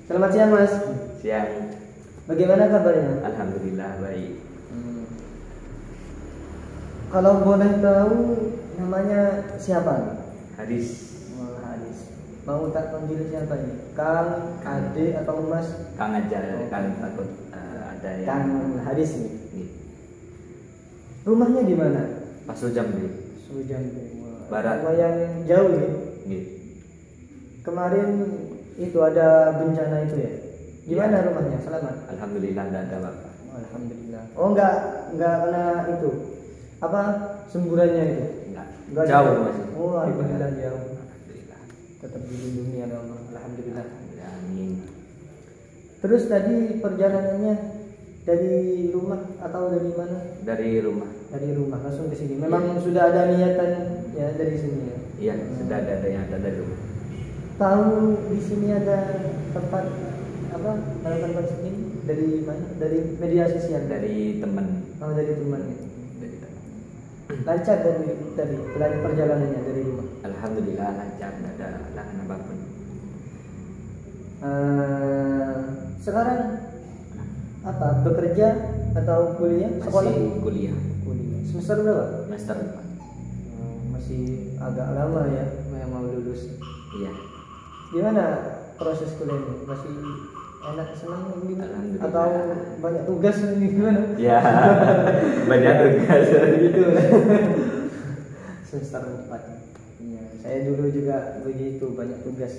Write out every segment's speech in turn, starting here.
Selamat siang Mas. Siang. Bagaimana kabarnya? Alhamdulillah baik. Kalau boleh tahu namanya siapa? Haris. Haris. Mau tak panggil siapa ini? Kang, Ade atau Mas? Kang aja, kan takut ada yang. Kang Haris ini. Nih, Rumahnya di mana? Pasu Jambi. Sujambe. Barat. Yang jauh nih. Nih. Kemarin itu ada bencana itu ya. Gimana Ya. rumahnya? Selamat. Alhamdulillah tidak ada apa-apa. Alhamdulillah. Oh enggak kena itu. Apa semburannya itu? Enggak. Jauh masih. Oh alhamdulillah jauh. Alhamdulillah. Tetap dilindungi oleh Allah. Alhamdulillah. Alhamdulillah. Amin. Terus tadi perjalanannya dari rumah atau dari mana? Dari rumah. Dari rumah langsung ke sini. Memang sudah ada niatan ya dari sini ya. Iya, sudah ada yang ada dari rumah. Tahu di sini ada tempat apa melakukan konseling dari mana? Dari media sosial. Dari teman. Oh dari teman ya. Dari teman. Lancar dari perjalanannya dari rumah. Alhamdulillah lancar, tidak ada halangan apapun. Sekarang apa? Bekerja atau kuliah? Sekolah? Masih kuliah. Kuliah. Semester berapa? Semester 4. Masih agak lama ya, yang mau lulus. Iya. Gimana proses kuliahnya? Masih enak, senang gitu? Alhamdulillah. Atau banyak tugas ini gimana? Ya, banyak tugas Gitu. Semester 4. Ya, saya dulu juga begitu, banyak tugas.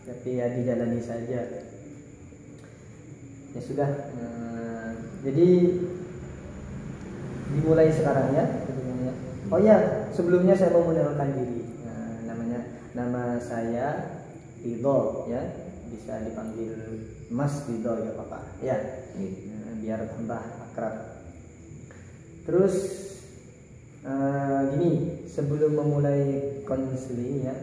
Tapi ya dijalani saja. Ya sudah. Jadi dimulai sekarang ya. Oh ya, sebelumnya saya mau mengenalkan diri. Nama saya Ridho ya, bisa dipanggil Mas Ridho ya Bapak. Ya, biar tambah akrab. Terus gini, sebelum memulai konseling ya,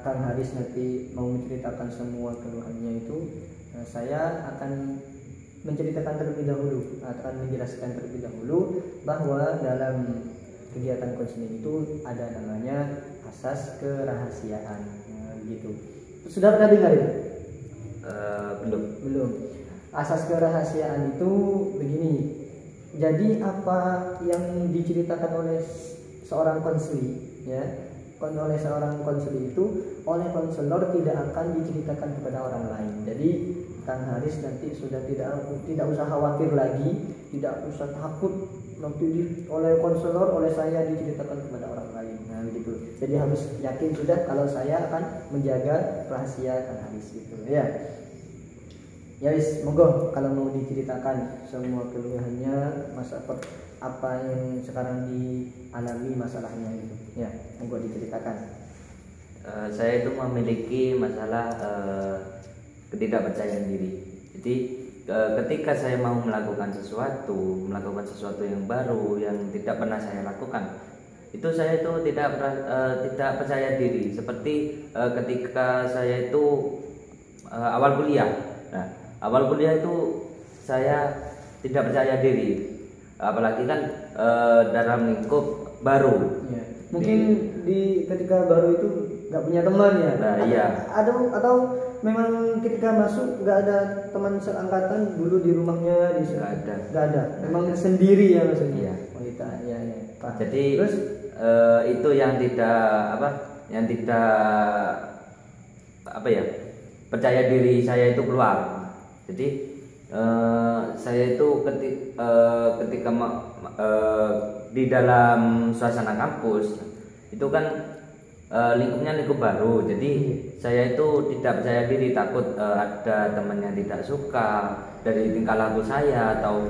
Kang Haris nanti mau menceritakan semua keluhannya itu, saya akan menceritakan terlebih dahulu, akan menjelaskan terlebih dahulu bahwa dalam kegiatan konseling itu ada namanya asas kerahasiaan, gitu. Sudah pernah dengar itu? Belum. Asas kerahasiaan itu begini. Jadi apa yang diceritakan oleh seorang konseli, ya, oleh seorang konseli itu oleh konselor tidak akan diceritakan kepada orang lain. Jadi Kang Haris nanti sudah tidak usah khawatir lagi, tidak usah takut nanti oleh konselor, oleh saya diceritakan kepada orang lain. Nah gitu. Jadi harus yakin sudah kalau saya akan menjaga rahasia Kang Haris gitu ya. Ya wis, monggo kalau mau diceritakan semua keluhannya, apa yang sekarang dialami masalahnya itu. Ya, monggo diceritakan. Saya itu memiliki masalah ketidakpercayaan diri. Jadi ketika saya mau melakukan sesuatu yang baru yang tidak pernah saya lakukan, itu saya itu tidak percaya diri. Seperti ketika saya itu awal kuliah. Nah, awal kuliah itu saya tidak percaya diri, apalagi kan dalam lingkup baru. Ya. Mungkin ketika baru itu nggak punya teman ya. Nah, iya. Atau memang ketika masuk nggak ada teman seangkatan dulu di rumahnya nggak ada. Memang sendiri ya maksudnya. Iya. Wanita ya. Pak. Jadi terus itu yang tidak percaya diri saya itu keluar. Jadi saya itu ketika di dalam suasana kampus itu kan lingkupnya lingkup baru, jadi saya itu tidak percaya diri, takut ada teman yang tidak suka dari tingkah laku saya atau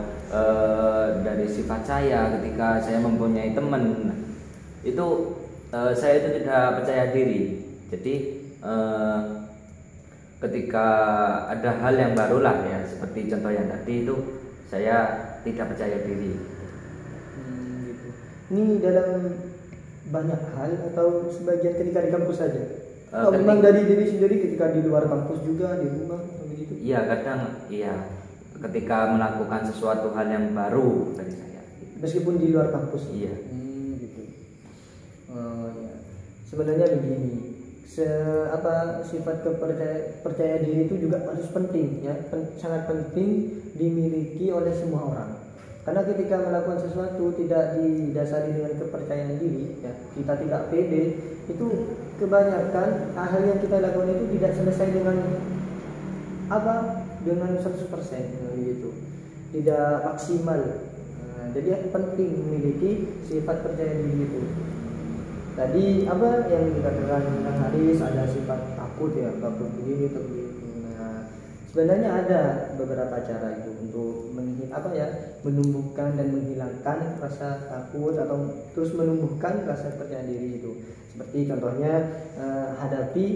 dari sifat saya ketika saya mempunyai teman. Itu saya itu tidak percaya diri. Jadi ketika ada hal yang baru lah ya, seperti contoh yang tadi itu, saya tidak percaya diri. Gitu. Ini dalam banyak hal atau sebagian ketika di kampus saja? Memang dari diri sendiri ketika di luar kampus juga, di rumah atau begitu? Iya, kadang iya, ketika melakukan sesuatu hal yang baru dari saya. Meskipun di luar kampus? Iya. Gitu. Ya. Sebenarnya begini, sifat percaya diri itu juga harus penting ya, sangat penting dimiliki oleh semua orang. Karena ketika melakukan sesuatu tidak didasari dengan kepercayaan diri ya, kita tidak pede, itu kebanyakan hal yang kita lakukan itu tidak selesai dengan dengan 100% gitu, tidak maksimal. Jadi penting memiliki sifat percaya diri itu. Tadi yang dikatakan Kang Haris, ada sifat takut ya, takut begini takut begitu. Nah, sebenarnya ada beberapa cara itu untuk menumbuhkan dan menghilangkan rasa takut atau terus menumbuhkan rasa percaya diri itu. Seperti contohnya hadapi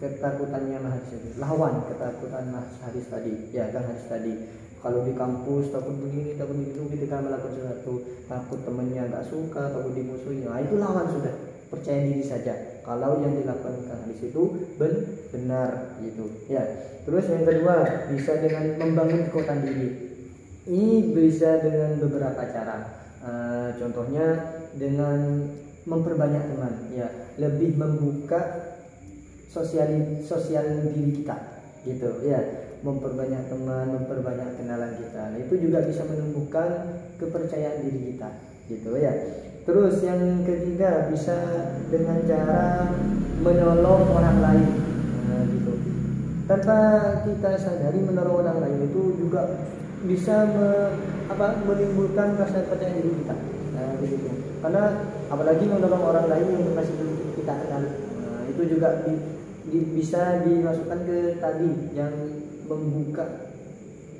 ketakutannya Mas Haris itu, lawan ketakutan Mas Haris tadi ya, Kang Haris tadi. Kalau di kampus takut begini takut begitu, ketika melakukan sesuatu takut temannya nggak suka, takut dimusuhi, nah itu lawan sudah, percaya diri saja kalau yang dilakukan Kang Haris itu benar gitu ya. Terus yang kedua, bisa dengan membangun kekuatan diri. Ini bisa dengan beberapa cara. Contohnya dengan memperbanyak teman ya, lebih membuka sosial diri kita gitu ya, memperbanyak teman, memperbanyak kenalan kita. Nah, itu juga bisa menumbuhkan kepercayaan diri kita gitu ya. Terus yang ketiga, bisa dengan cara menolong orang lain gitu. Tanpa kita sadari, menolong orang lain itu juga bisa menimbulkan rasa percaya diri kita. Nah, begitu. Karena apalagi menolong orang lain yang masih belum kita kenal, itu juga bisa dimasukkan ke tadi yang membuka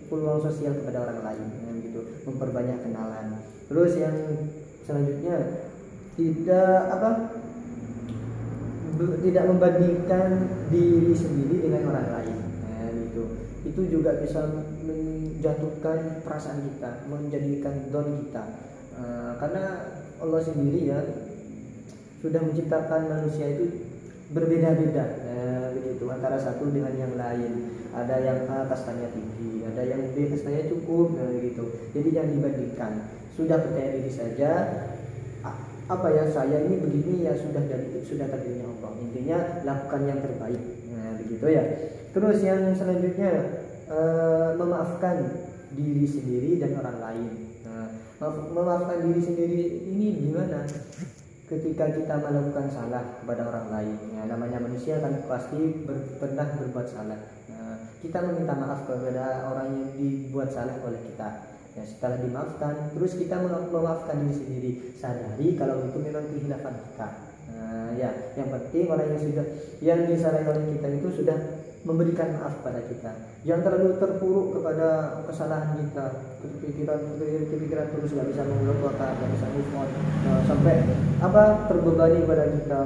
peluang sosial kepada orang lain gitu, memperbanyak kenalan. Terus yang selanjutnya, tidak membandingkan diri sendiri dengan orang lain gitu. Itu juga bisa menjatuhkan perasaan kita, menjadikan down kita, karena Allah sendiri ya sudah menciptakan manusia itu berbeda-beda begitu, antara satu dengan yang lain. Ada yang A kastanya tinggi, ada yang B kastanya cukup gitu. Jadi jangan dibandingkan, sudah percaya diri saja. Saya ini begini ya, sudah takdirnya Allah. Intinya lakukan yang terbaik, begitu ya. Terus yang selanjutnya, memaafkan diri sendiri dan orang lain. Memaafkan diri sendiri ini gimana? Ketika kita melakukan salah kepada orang lain, ya, namanya manusia kan pasti pernah berbuat salah. Kita meminta maaf kepada orang yang dibuat salah oleh kita. Ya, setelah dimaafkan, terus kita memaafkan diri sendiri, sadari kalau itu memang kehilafan kita. Ya, yang penting orang yang disalahi oleh kita itu sudah memberikan maaf pada kita. Jangan terlalu terpuruk kepada kesalahan kita, kepikiran terus nggak bisa mengeluarkan, nggak bisa move on, sampai terbebani pada kita,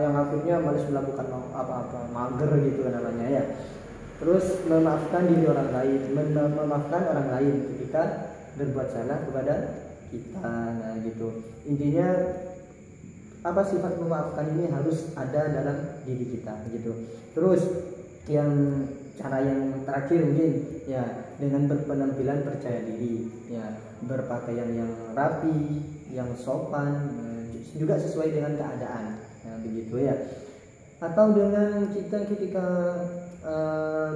yang akhirnya malas melakukan apa-apa, mager gitu namanya ya. Terus memaafkan diri orang lain, memaafkan orang lain ketika berbuat salah kepada kita, nah gitu. Intinya sifat memaafkan ini harus ada dalam diri kita gitu. Terus yang cara yang terakhir mungkin ya, dengan berpenampilan percaya diri ya, berpakaian yang rapi, yang sopan, juga sesuai dengan keadaan, begitu ya. Atau dengan kita ketika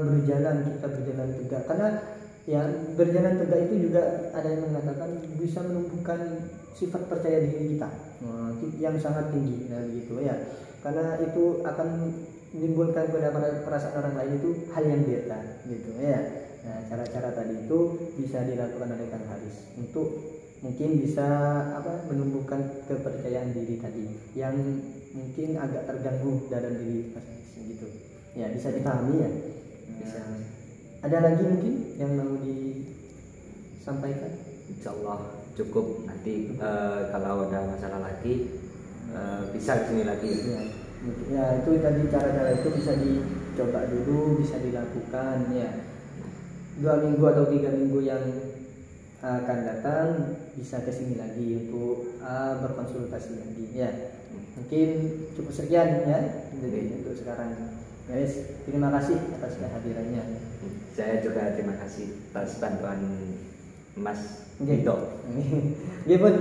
berjalan tegak, karena ya berjalan tegak itu juga ada yang mengatakan bisa menumbuhkan sifat percaya diri kita yang sangat tinggi, begitu ya. Karena itu akan menimbulkan pada perasaan orang lain itu hal yang beda gitu ya. Nah, cara-cara tadi itu bisa dilakukan oleh Kang Haris untuk mungkin bisa menumbuhkan kepercayaan diri tadi yang mungkin agak terganggu dalam diri Mas Haris gitu. Ya, bisa dipahami ya. Bisa. Ada lagi mungkin yang mau disampaikan? Insyaallah cukup. Nanti kalau ada masalah lagi bisa kesini lagi. Ya, itu tadi cara-cara itu bisa dicoba dulu, bisa dilakukan ya. 2 minggu atau 3 minggu yang akan datang bisa kesini lagi untuk berkonsultasi lagi ya. Mungkin cukup sekian ya untuk sekarang. Guys, terima kasih atas kehadirannya. Saya juga terima kasih atas bantuan Mas Dito. Nggih pun,